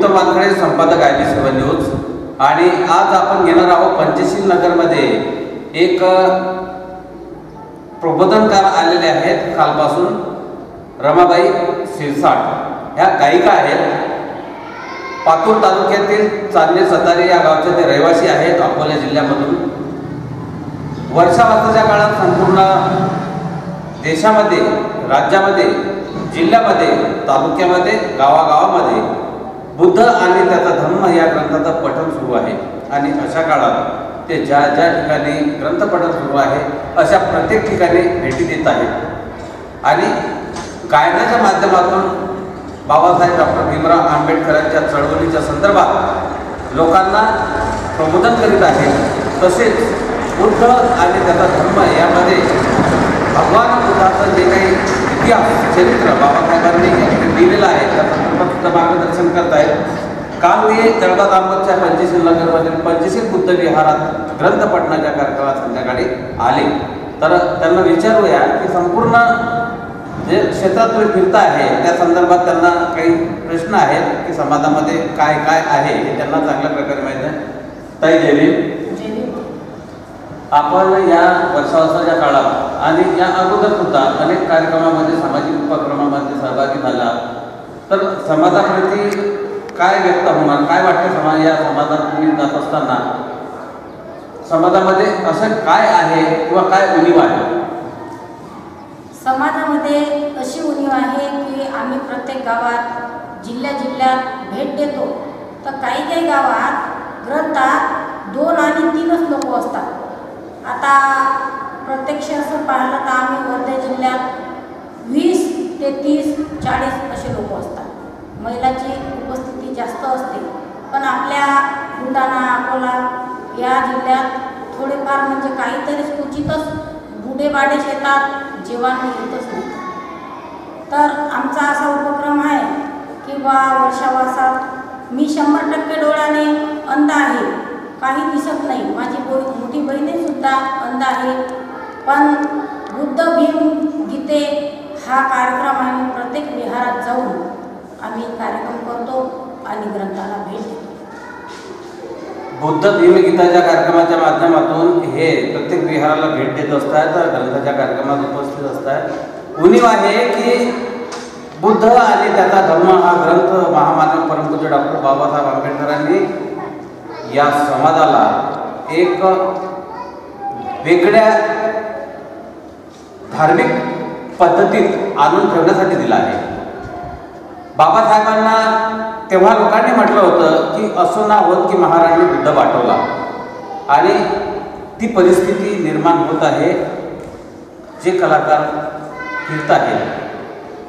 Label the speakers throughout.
Speaker 1: गौतम वानखडे, संपादक IB7 news. आणि आज आपण घेणार आहोत पंचशील नगरमध्ये एक प्रबोधनकार आलेले आहेत कालपासून। रमाबाई शिरसाट ह्या गायिका आहेत। पातूर तालुक्यातील चांदणे सतारे या गावचे ते रहिवासी आहेत, अकोला जिल्ह्यामधून। वर्षावासाच्या काळात संपूर्ण देशामध्ये, राज्यामध्ये, जिल्ह्यामध्ये, तालुक्यामध्ये, गावागावामध्ये बुद्ध आणि त्याचा धम्म या ग्रंथाचं पठण सुरू आहे। आणि अशा काळात ते ज्या ज्या ठिकाणी ग्रंथपठण सुरू आहे अशा प्रत्येक ठिकाणी भेटी देत आहेत आणि गायनाच्या माध्यमातून बाबासाहेब डॉक्टर भीमराव आंबेडकरांच्या चळवळीच्या संदर्भात लोकांना प्रबोधन करीत आहेत। तसेच बुद्ध आणि त्याचा धर्म यामध्ये भगवान बुद्धाचं जे काही इतिहास, चरित्र बाबासाहेबांनी लिहिलेलं आहे त्या संदर्भात सुद्धा मार्गदर्शन करत आहेत। काल ते जळगाव दामोदरच्या पंचशील नगरमधील पंचशील बुद्ध विहारात ग्रंथपठणाच्या कार्यक्रमात संध्याकाळी आले। तर त्यांना विचारूया की संपूर्ण जे क्षेत्रात तुम्ही फिरता आहे त्या संदर्भात त्यांना काही प्रश्न आहेत की समाजामध्ये काय काय आहे हे त्यांना चांगल्या प्रकारे माहीत आहे। ताई जय भीम। आपण या वर्षावसाच्या काळात आणि या अगोदर सुद्धा अनेक कार्यक्रमामध्ये, सामाजिक उपक्रमामध्ये सहभागी झाला। तर समाजाप्रती काय व्यक्त होणार, काय वाटतं या समाजात तुम्ही जात असताना समाजामध्ये असं काय आहे किंवा काय उणीव आहे?
Speaker 2: समाजामध्ये अशी उणीव आहे की आम्ही प्रत्येक गावात, जिल्ह्यात भेट देतो। तर काही गावात ग्रंथात 2 आणि 3च लोक असतात। आता प्रत्यक्ष असं पाहिलं तर आम्ही वर्धा जिल्ह्यात 20 ते 30, 40 असे लोक असतात। महिलाची उपस्थिती जास्त असते, पण आपल्या बुलढाणा, अकोला या जिल्ह्यात थोडेफार म्हणजे काहीतरी क्वचितच बुढेबाडे शेतात जेवण येतच नाही। तर आमचा असा उपक्रम आहे की वर्षावासात मी 100% डोळ्याने अंध आहे, काही दिसत नाही, माझी मोठी बहिणी सुद्धा अंध आहे, पण बुद्ध भीम गीते हा कार्यक्रम आम्ही प्रत्येक विहारात जाऊन आम्ही कार्यक्रम करतो आणि ग्रंथाला भेट देतो।
Speaker 1: बुद्ध भीमगीताच्या कार्यक्रमाच्या माध्यमातून हे प्रत्येक विहाराला भेट देत असतात, ग्रंथाच्या कार्यक्रमात उपस्थित असतात। उणीव आहे की बुद्ध आणि त्याचा धर्म हा ग्रंथ महामानव परमपूज्य डॉक्टर बाबासाहेब आंबेडकरांनी या समाजाला एक वेगळ्या धार्मिक पद्धतीत आणून ठेवण्यासाठी दिला आहे। बाबासाहेबांना तेव्हा लोकांनी म्हटलं होतं की असं ना होत की महाराणी बुद्ध वाटवला, आणि ती परिस्थिती निर्माण होत आहे। जे कलाकार फिरत आहेत,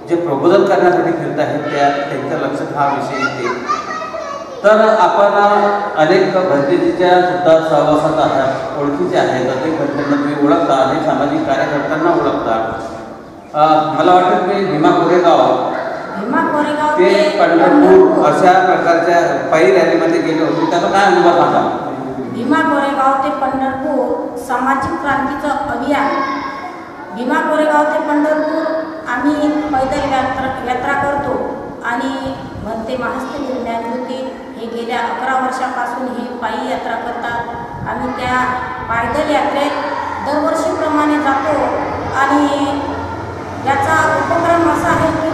Speaker 1: जे प्रबोधन करण्यासाठी फिरत आहेत, त्यांच्या लक्षात हा विषय येते। तर आपण अनेक भंतेजीच्या सुद्धा सहवासात आहात, ओळखीचे आहेत, अनेक भंतेंना तुम्ही ओळखता, अनेक सामाजिक कार्यकर्त्यांना ओळखता। मला वाटतं की भीमा कोरेगाव ते पंढरपूर अशा प्रकारच्या पायी रॅलीमध्ये गेले होते, त्याचा काय अनुभव सांगा?
Speaker 2: भीमा कोरेगाव ते पंढरपूर सामाजिक क्रांतीचं अभियान। भीमा कोरेगाव ते पंढरपूर आम्ही पैदल यात्रा करतो आणि म्हणते महास्तवीर ज्ञानज्योती हे गेल्या 11 वर्षापासून ही पायी यात्रा करतात। आम्ही त्या पैदल यात्रेत दरवर्षीप्रमाणे जातो आणि याचा उपक्रम असा आहे की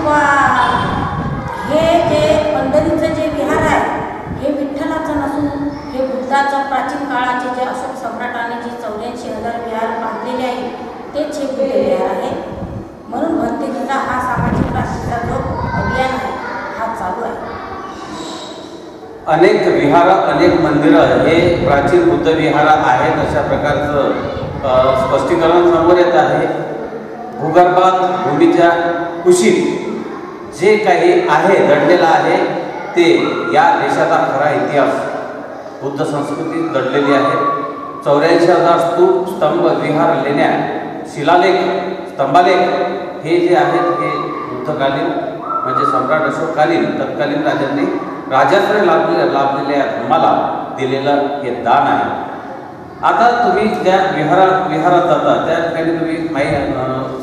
Speaker 2: हे जे पंढरीचं जे विहार आहे हे विठ्ठलाचं नसून हे बुद्धाचं प्राचीन काळाचे जे अशोक सम्राटाने जे 84,000 विहार बांधलेले आहे तेच हे बुद्ध विहार आहे। म्हणून भंतेजीचा हा सामाजिक क्रांतीचा जो अभियान आहे हा चालू आहे।
Speaker 1: अनेक विहार, अनेक मंदिरं हे प्राचीन बुद्ध विहार आहेत अशा प्रकारचं स्पष्टीकरण समोर येत आहे। भूगर्भात भूमीच्या कुशीत जे काही आहे, दडलेलं आहे, ते या देशाचा खरा इतिहास बुद्ध संस्कृती दडलेली आहे। 84,000 स्तूप, स्तंभ, विहार, लेण्या, शिलालेख, स्तंभालेख हे जे आहेत हे बुद्धकालीन म्हणजे सम्राट अशोककालीन तत्कालीन राजांनी राजाकडे लाभलेल्या धर्माला दिलेलं हे दान आहे। आता तुम्ही ज्या विहारात जाता त्या ठिकाणी तुम्ही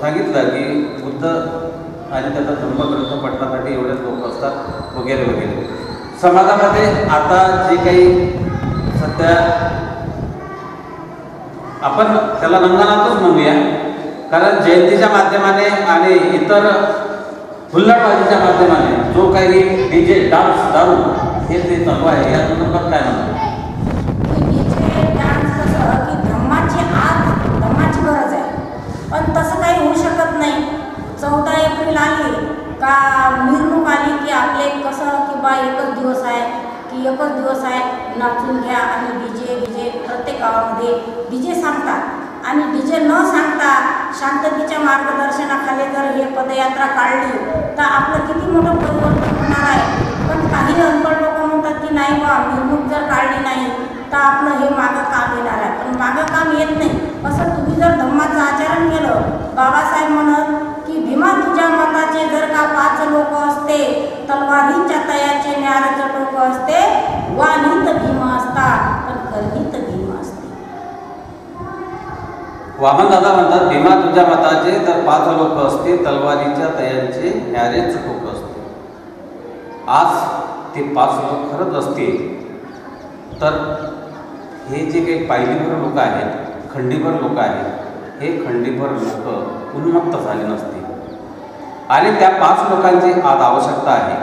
Speaker 1: सांगितलं की बुद्ध आणि त्याचा धर्मग्रंथ पठणासाठी एवढेच लोक असतात वगैरे वगैरे। समाजामध्ये आता जे काही सध्या आपण त्याला रंगनाथच म्हणूया, कारण जयंतीच्या माध्यमाने आणि इतर हुल्लडबाजीच्या माध्यमाने जो काही डीजे डान्स दारू हे ते चालू आहे, या संदर्भात काय म्हणतो?
Speaker 2: डीजे डान्स कसं की धम्माची गरज आहे, पण तसं काही होऊ शकत नाही. 14 एप्रिल आली का मिरवणूक आली की आपले कसं की बा एकच दिवस आहे नाचून घ्या आणि डीजे प्रत्येक गावामध्ये डीजे सांगतात आणि डीजे न सांगता शांततेच्या मार्गदर्शनाखाली जर हे पदयात्रा काढली तर आपलं किती मोठं परिवर्तन होणार आहे. पण काही अनपढ लोक म्हणतात की नाही बा मिरवणूक जर काढली नाही तर आपलं हे मागं काम येणार आहे, पण मागं काम येत नाही. असं तुम्ही जर धम्माचं आचरण केलं, बाबासाहेब म्हणत की भीमा तुझ्या मताचे जर का 5 लोक असते, तलवारीच्या तयाचे न्याराचं टोक असते, वाणीत भीम असता पण कर्णीत भीम असते.
Speaker 1: वामन दादा म्हणतात भीमा तुझ्या मताचे तर 5 लोक असते, तलवारीच्या तयांचे न्यारेच टोक असते. आज ते 5 लोक खरंच असतील तर हे जे काही पायलीभर लोक आहेत, खंडीभर लोक आहेत, हे खंडीभर लोक उन्मत्त झाले नसते आणि त्या 5 लोकांची आज आवश्यकता आहे.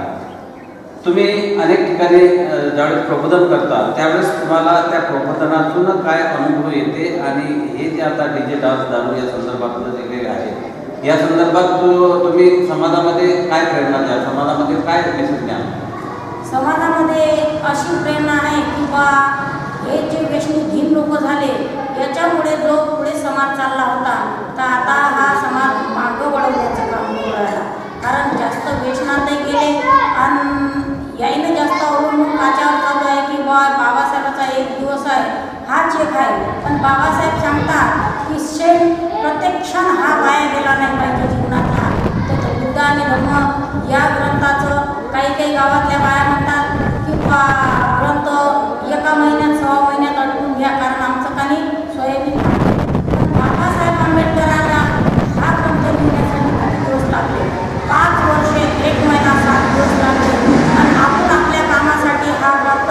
Speaker 1: तुम्ही अनेक ठिकाणी ज्यावेळेस प्रबोधन करता त्यावेळेस तुम्हाला त्या प्रबोधनातून काय अनुभव येते आणि हे जे आता डीजे डान्स दारू या संदर्भातलं जे काही आहे या संदर्भात तुम्ही समाजामध्ये काय प्रेरणा द्या, समाजामध्ये काय मेसेज द्या?
Speaker 2: समाजामध्ये अशी प्रेरणा आहे की बा हे जे व्यसनीधीन लोक झाले याच्यामुळे जो पुढे समाज चालला होता तर आता हा समाज मागं वळवण्याचं काम करू राहिला. कारण जास्त व्यसनातही गेले आणि याईनं जास्त अवलंबून काच्यावर चालू आहे की बा बाबासाहेबाचा एक दिवस आहे हा चेक आहे, पण बाबासाहेब सांगतात की प्रत्येक क्षण हा वाया गेला नाही पाहिजे जीवनातला. तर बुद्ध आणि धम्म या ग्रंथाचं काही गावातल्या बाया म्हणतात की बा ग्रंथ 1 महिन्यात 6 महिन्यात अडकून घ्या, कारण आमचं काही सोयाबीन. बाबासाहेब आंबेडकरांना हा ग्रंथ लिहिण्यासाठी किती दिवस लागले? 5 वर्षे 1 महिना 7 दिवस लागले आणि आपण आपल्या कामासाठी हा ग्रंथ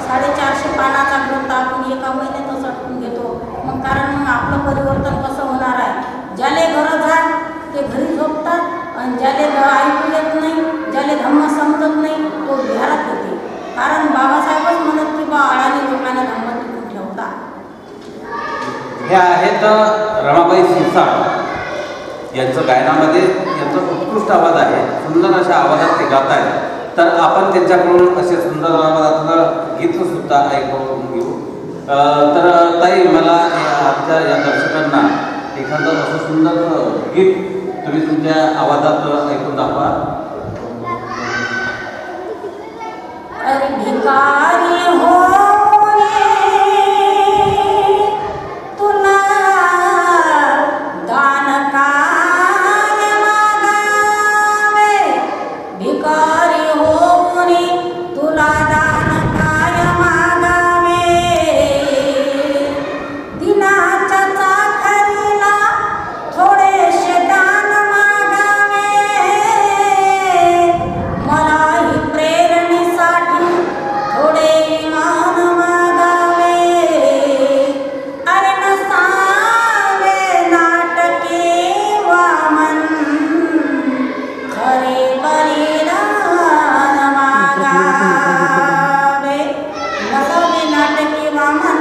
Speaker 2: 450 पानाचा ग्रंथ आपण 1 महिन्यातच अडकून घेतो. मग कारण मग आपलं परिवर्तन कसं होणार आहे? ज्याले गरज आहे ते घरी झोपतात आणि ज्याले ऐकू येत नाही, ज्याले धम्म समजत नाही तो विहारात येते. कारण बाबासाहेबच म्हणत की बा अडाणी लोकांना धम्म टिकून ठेवता.
Speaker 1: हे आहेत रमाबाई शिरसाट यांचं गायनामध्ये यांचा उत्कृष्ट आवाज आहे, सुंदर अशा आवाजात ते गात आहेत. तर आपण त्यांच्याकडून असे सुंदर आवाजातलं गीतसुद्धा ऐकून घेऊ. तर ताई मला आमच्या या दर्शकांना एखादं असं सुंदर गीत तुम्ही तुमच्या आवाजात ऐकून दाखवा.
Speaker 2: अरे भिकारी हो तुला दान काय मागावे, भिकारी हो तुला दान काय मागावे, दिनाच्या चाकरीला थोडेसे दान मागावे, मलाही प्रेरणेसाठी थोडे इमान मागावे, अरे नसावे नाटके वामन, खरे बलिदान मागावे, नसावे नाटके वामन,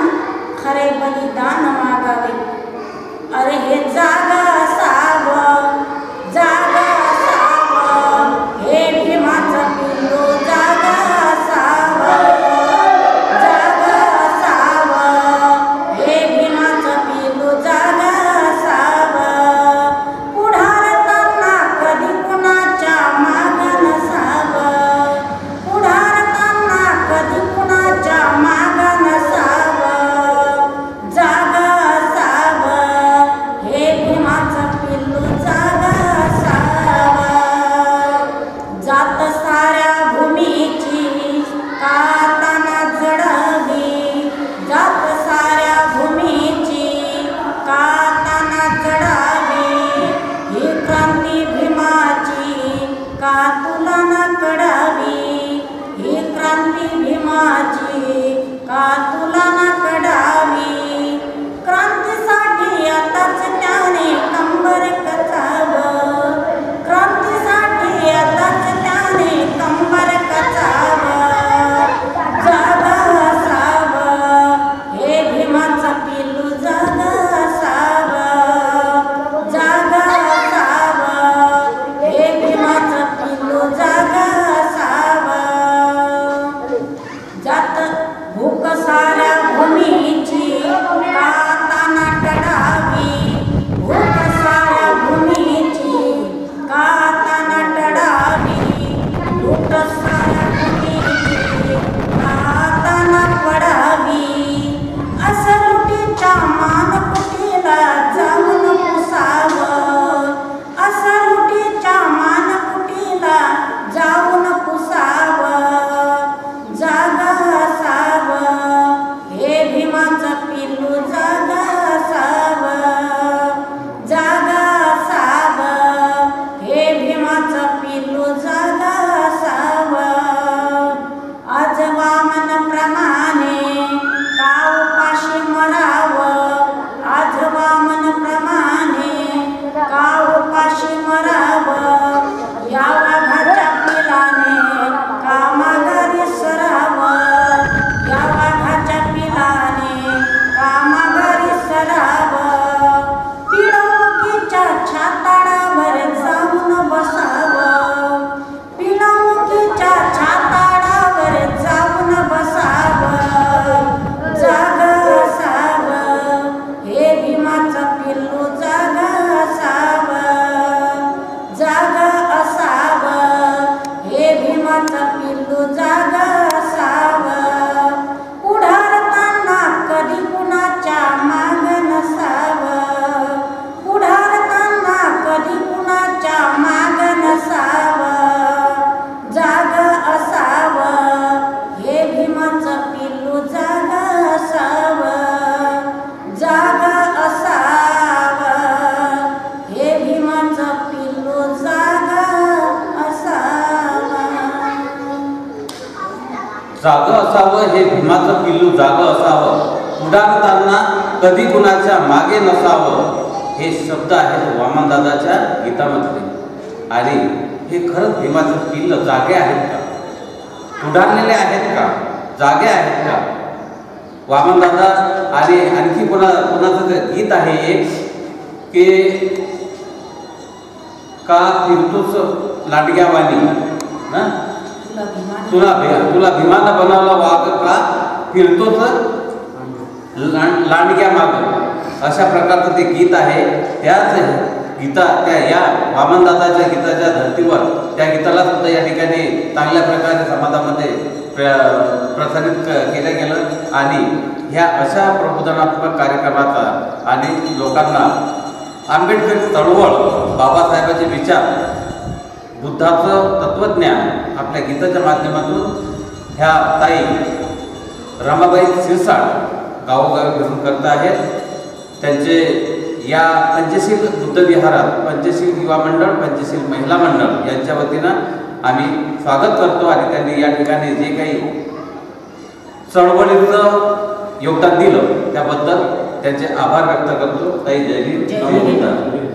Speaker 2: खरे बलिदान मागावे. अरे हे जागा असावं, जागा असावं, हे भीमाचं पिल्लू जागा असावं, जागा असावं, हे भीमाचं पिल्लू जागा असावं, पुढारताना कधी कुणाच्या मागं नसावं, पुढारताना कधी कुणाच्या मागं नसावं, जागा असावं, हे भीमाचं पिल्लू जागा असावं, जात साऱ्या भूमीची काताना जडावी, जात साऱ्या भूमीची काताना जडावी, ही क्रांती भीमाची का तुला ना कळावी, ही क्रांती
Speaker 1: जागं असावं हे भीमाचं पिल्लू जागं असावं, उडाणताना कधी कुणाच्या मागे नसावं, हे शब्द आहेत वामनदादाच्या गीतामधले. आणि हे खरंच भीमाचं पिल्ल जागे आहेत का, उडालेले आहेत का, जागे आहेत का? वामनदादा आणि आणखी कोणाचं गीत आहे एक की का फिरतोच लांडग्यावानी ना, तुला भीमानं बनवलं वाघ का फिरतोच लांडग्या माग, अशा प्रकारचं ते गीत आहे. त्याच गीता त्या या वामनदादाच्या गीताच्या धर्तीवर त्या गीताला सुद्धा या ठिकाणी चांगल्या प्रकारे समाजामध्ये प्रसारित केलं गेलं. आणि ह्या अशा प्रबोधनात्मक कार्यक्रमाचा आणि लोकांना आंबेडकर चळवळ, बाबासाहेबांचे विचार, बुद्धाचं तत्त्वज्ञान आपल्या गीताच्या माध्यमातून ह्या ताई रमाबाई शिरसाट गावोगावी फिरून करत आहेत. त्यांचे या पंचशील बुद्ध विहारात पंचशील युवा मंडळ, पंचशील महिला मंडळ यांच्या वतीनं आम्ही स्वागत करतो. आणि त्यांनी या ठिकाणी जे काही चळवळीचं योगदान दिलं त्याबद्दल त्यांचे आभार व्यक्त करतो. ताई जय भीम, नमो बुद्धाय.